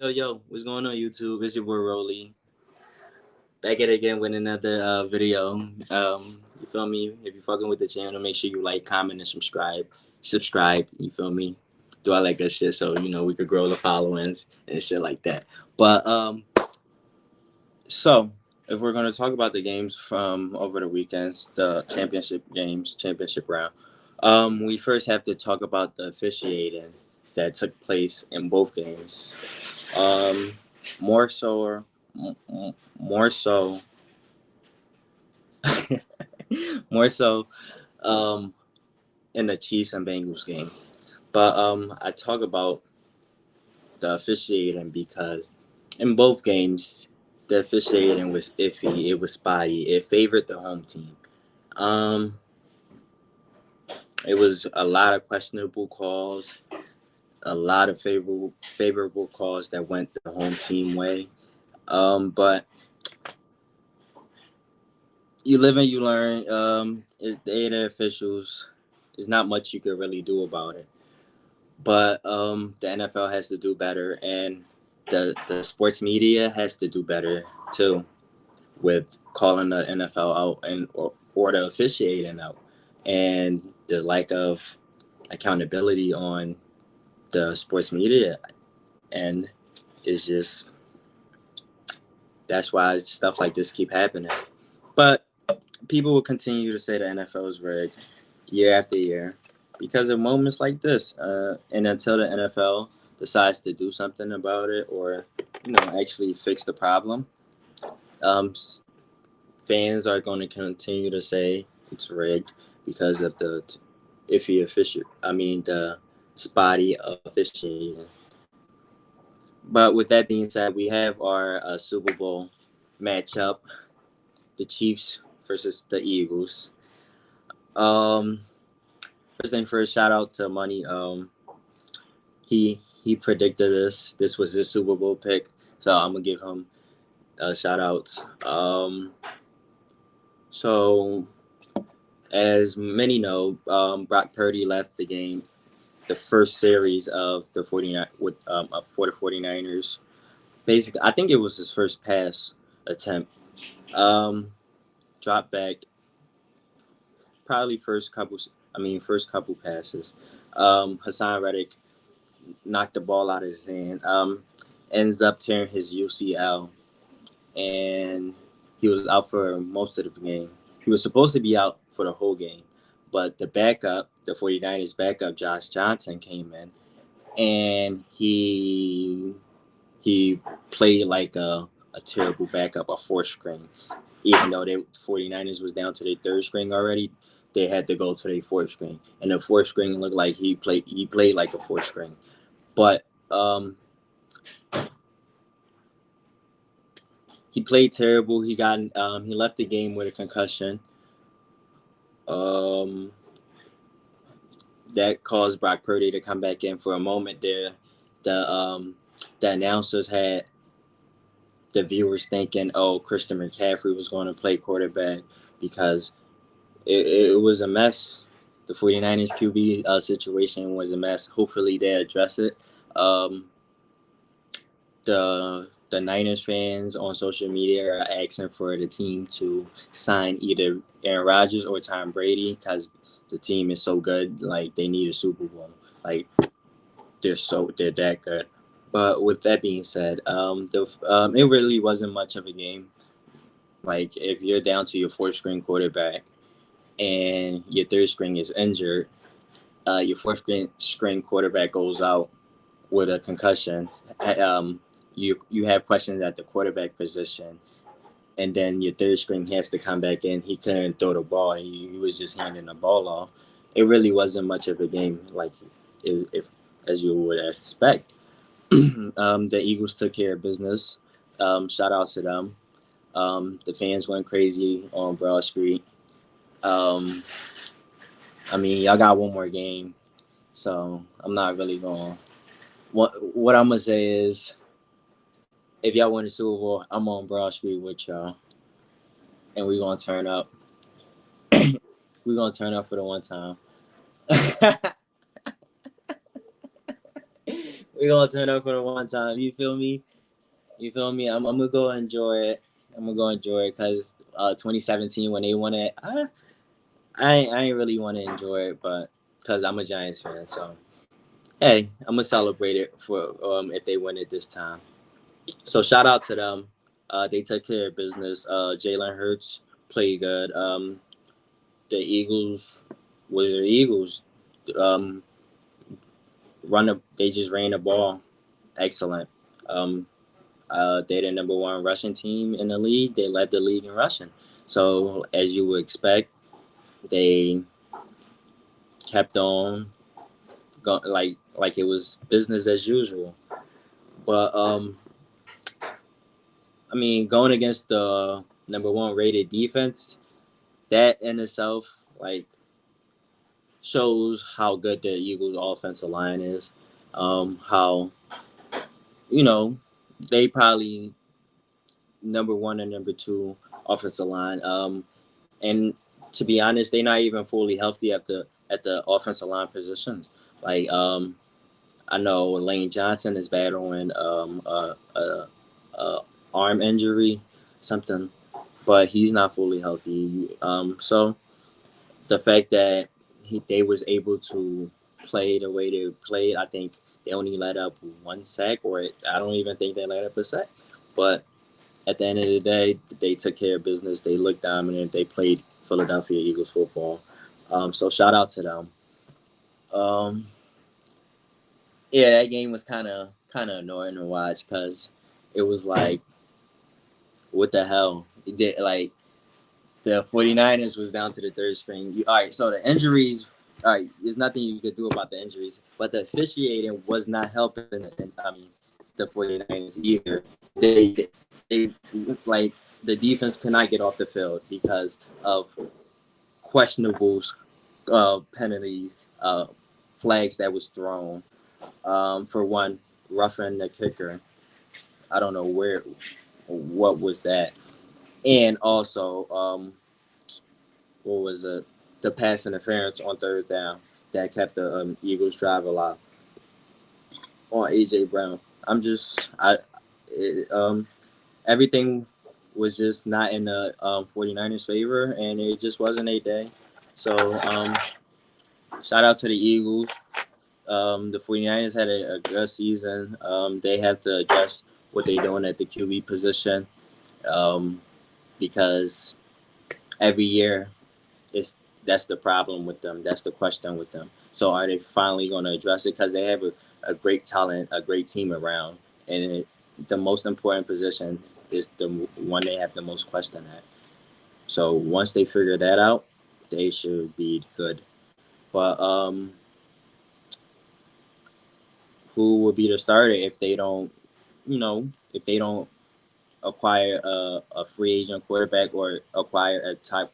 Yo, what's going on, YouTube? It's your boy Rolly. Back at it again with another video. You feel me? If you're fucking with the channel, make sure you like, comment, and subscribe. Subscribe, you feel me? Do all that good shit so we could grow the followings and shit like that. But so if we're gonna talk about the games from over the weekends, the championship games, championship round, we first have to talk about the officiating that took place in both games. Um, more so, more so, more so, um, in the Chiefs and Bengals game. But I talk about the officiating because in both games, the officiating was iffy. It was spotty. It favored the home team. Um, it was a lot of questionable calls, a lot of favorable calls that went the home team way. But you live and you learn. They the officials. There's not much you could really do about it. But the NFL has to do better, and the sports media has to do better too with calling the NFL out or the officiating out, and the lack of accountability on the sports media and is just that's why stuff like this keep happening. But people will continue to say the NFL is rigged year after year because of moments like this. And until the NFL decides to do something about it or, actually fix the problem, um, fans are going to continue to say it's rigged because of the iffy official. I mean, the spotty officiating. But with that being said, we have our Super Bowl matchup: the Chiefs versus the Eagles. Um, First thing first, shout out to Money. He predicted this. This was his Super Bowl pick, so I'm gonna give him shout outs. So as many know, Brock Purdy left the game the first series of the 49 with for the 49ers. Basically, I think it was his first pass attempt. Um, Dropped back, probably first couple passes. Hassan Reddick knocked the ball out of his hand. Ends up tearing his UCL, and he was out for most of the game. He was supposed to be out for the whole game, but the 49ers backup, Josh Johnson, came in, and he played like a terrible backup, a fourth string. Even though the 49ers was down to their third string already, they had to go to their fourth string. And the fourth string looked like he played like a fourth string. But he played terrible. He left the game with a concussion. Um, that caused Brock Purdy to come back in for a moment there. The the announcers had the viewers thinking, oh, Christian McCaffrey was going to play quarterback because it was a mess. The 49ers QB situation was a mess. Hopefully they address it. Um, the Niners fans on social media are asking for the team to sign either Aaron Rodgers or Tom Brady because the team is so good. Like they need a Super Bowl. Like they're that good. But with that being said, it really wasn't much of a game. Like if you're down to your fourth string quarterback and your third string is injured, your fourth string quarterback goes out with a concussion. You have questions at the quarterback position, and then your third string has to come back in. He couldn't throw the ball. He was just handing the ball off. It really wasn't much of a game, like if as you would expect. The Eagles took care of business. Shout out to them. The fans went crazy on Broad Street. Um, I mean, y'all got one more game, so I'm not really going. What I'm gonna say is, if y'all win the Super Bowl, I'm on Broad Street with y'all, and we gonna turn up. We gonna turn up for the one time. we gonna turn up for the one time. You feel me? You feel me? I'm gonna go enjoy it. I'm gonna go enjoy it because 2017 when they won it, I ain't really want to enjoy it, but because I'm a Giants fan, so hey, I'm gonna celebrate it for if they win it this time. So shout out to them. They took care of business. Jalen Hurts played good. The Eagles were the Eagles. Um, they just ran the ball excellent. Um, they're the number one rushing team in the league. They led the league in rushing. So as you would expect, they kept on going like it was business as usual. But I mean, going against the number one rated defense, that in itself shows how good the Eagles' offensive line is. How you know they probably number one and number two offensive line. And to be honest, they're not even fully healthy at the offensive line positions. Like I know Lane Johnson is battling a arm injury, something, but he's not fully healthy. So the fact that they was able to play the way they played, I think they only let up one sack, or I don't even think they let up a sack. But at the end of the day, they took care of business. They looked dominant. They played Philadelphia Eagles football. So shout out to them. Um, yeah, that game was kind of annoying to watch because it was like, what the hell? Like the 49ers was down to the third string. All right, so the injuries, all right, there's nothing you could do about the injuries, but the officiating was not helping. I mean, the 49ers either. They like the defense could not get off the field because of questionable penalties, flags that was thrown. For one, roughing the kicker. I don't know what was that, and also what was it? The pass interference on third down that kept the Eagles drive alive on AJ Brown. I'm just it, everything was just not in the 49ers favor, and it just wasn't a day. So shout out to the Eagles. The 49ers had a good season. They have to adjust what they're doing at the QB position, um, because every year it's that's the problem with them. That's the question with them. So are they finally going to address it? Because they have a great talent, a great team around, and the most important position is the one they have the most question at. So once they figure that out, they should be good. But who will be the starter if they don't, if they don't acquire a free agent quarterback or acquire a top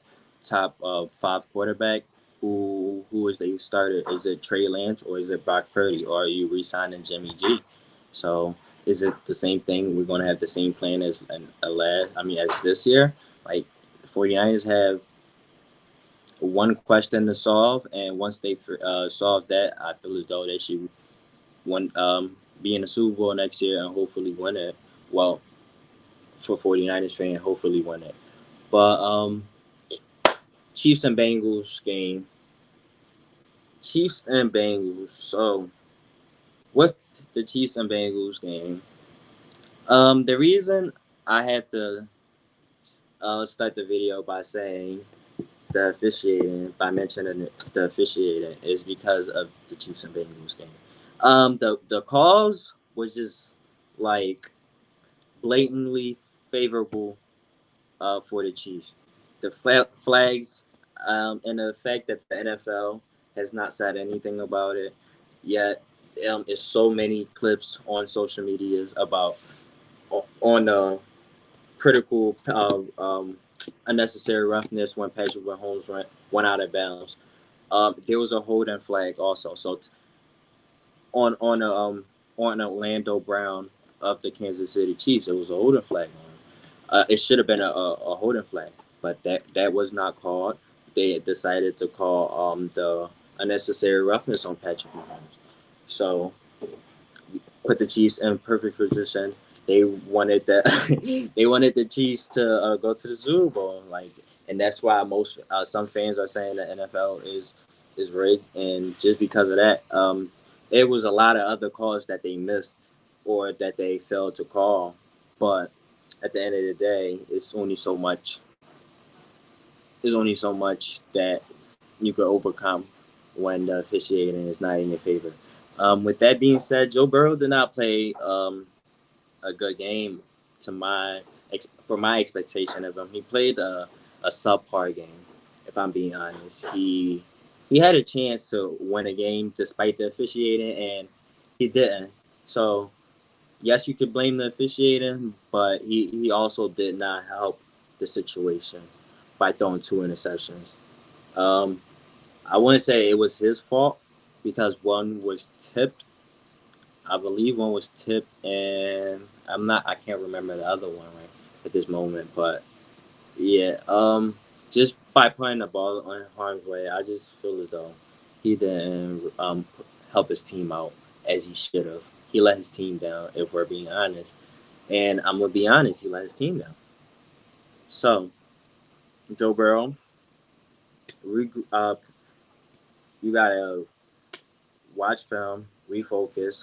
five quarterback? Who is the starter? Is it Trey Lance or is it Brock Purdy, or are you re-signing Jimmy G? So is it the same thing? We're going to have the same plan as as this year. Like the 49ers have one question to solve, and once they solve that, I feel as though they should be in the Super Bowl next year and hopefully win it. Well, for 49ers fan, hopefully win it. But Chiefs and Bengals game. Chiefs and Bengals. So with the Chiefs and Bengals game, the reason I had to start the video by saying the officiating, by mentioning the officiating, is because of the Chiefs and Bengals game. The calls was just like blatantly favorable for the Chiefs. The flags, and the fact that the NFL has not said anything about it yet. It's so many clips on social medias about on critical unnecessary roughness when Patrick Mahomes went out of bounds. There was a holding flag also. So on on a, on Orlando Brown of the Kansas City Chiefs, it was a holding flag on him. It should have been a holding flag, but that was not called. They decided to call the unnecessary roughness on Patrick Mahomes. So put the Chiefs in perfect position. They wanted the they wanted the Chiefs to go to the Super Bowl, like, and that's why most some fans are saying the NFL is rigged, and just because of that, it was a lot of other calls that they missed or that they failed to call, but at the end of the day, there's only so much that you could overcome when the officiating is not in your favor. With that being said, Joe Burrow did not play a good game to for my expectation of him. He played a subpar game. If I'm being honest, he had a chance to win a game despite the officiating, and he didn't. So yes, you could blame the officiating, but he also did not help the situation by throwing two interceptions. Um, I wouldn't say it was his fault because one was tipped. I believe one was tipped, and I can't remember the other one right at this moment. But yeah, just by putting the ball on harm's way, I just feel as though he didn't help his team out as he should have. He let his team down, if we're being honest. And I'm gonna be honest, he let his team down. So, Joe Burrow, you gotta watch film, refocus,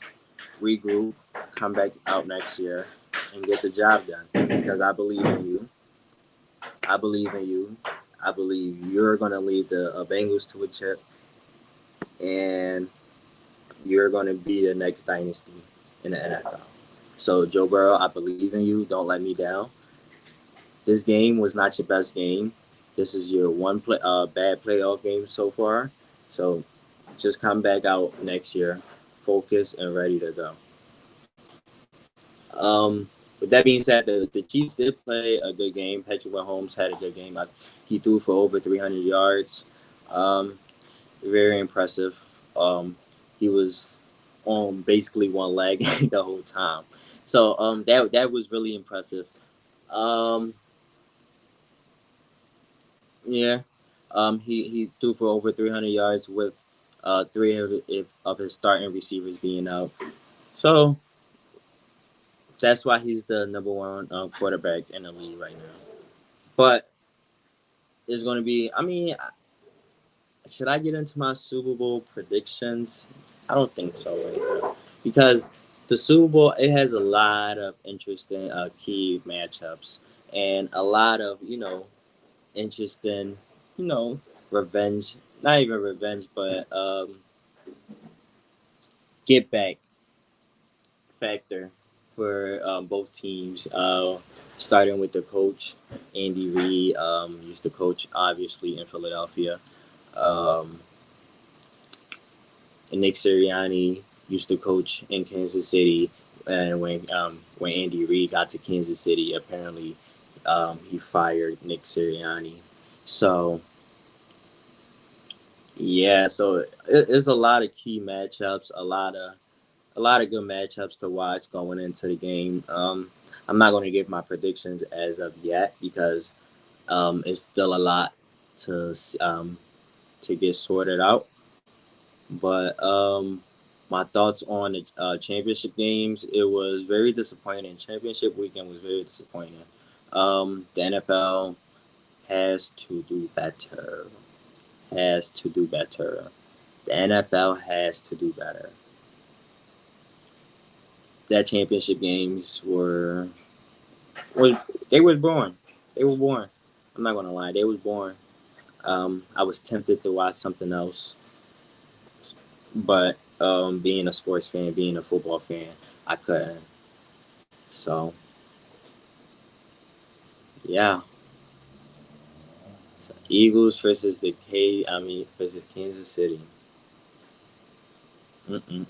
regroup, come back out next year, and get the job done. Because I believe in you. I believe in you. I believe you're gonna lead the Bengals to a chip, and you're gonna be the next dynasty in the NFL. So, Joe Burrow, I believe in you. Don't let me down. This game was not your best game. This is your bad playoff game so far. So just come back out next year, focused and ready to go. With that being said, the Chiefs did play a good game. Patrick Mahomes had a good game. He threw for over 300 yards. Um, Very impressive. He was on basically one leg the whole time. So that was really impressive. Um, Yeah. He threw for over 300 yards with three of his starting receivers being out. So that's why he's the number one quarterback in the league right now. But it's going to be, I mean, should I get into my Super Bowl predictions? I don't think so right now. Because the Super Bowl, it has a lot of interesting key matchups and a lot of, interesting, you know, revenge. Not even revenge, but get back factor for both teams. Starting with the coach, Andy Reid, used to coach obviously in Philadelphia. Um, and Nick Sirianni used to coach in Kansas City. And when Andy Reid got to Kansas City, apparently he fired Nick Sirianni. So yeah, so it's a lot of key matchups, a lot of good matchups to watch going into the game. I'm not going to give my predictions as of yet because it's still a lot to to get sorted out. But my thoughts on the championship games, it was very disappointing. Championship weekend was very disappointing. The NFL has to do better. Has to do better. The NFL has to do better. That championship games were they were boring. They were boring. I'm not gonna lie, they was boring. I was tempted to watch something else, but being a sports fan, being a football fan, I couldn't. So yeah, Eagles versus versus Kansas City. Mm-mm-mm.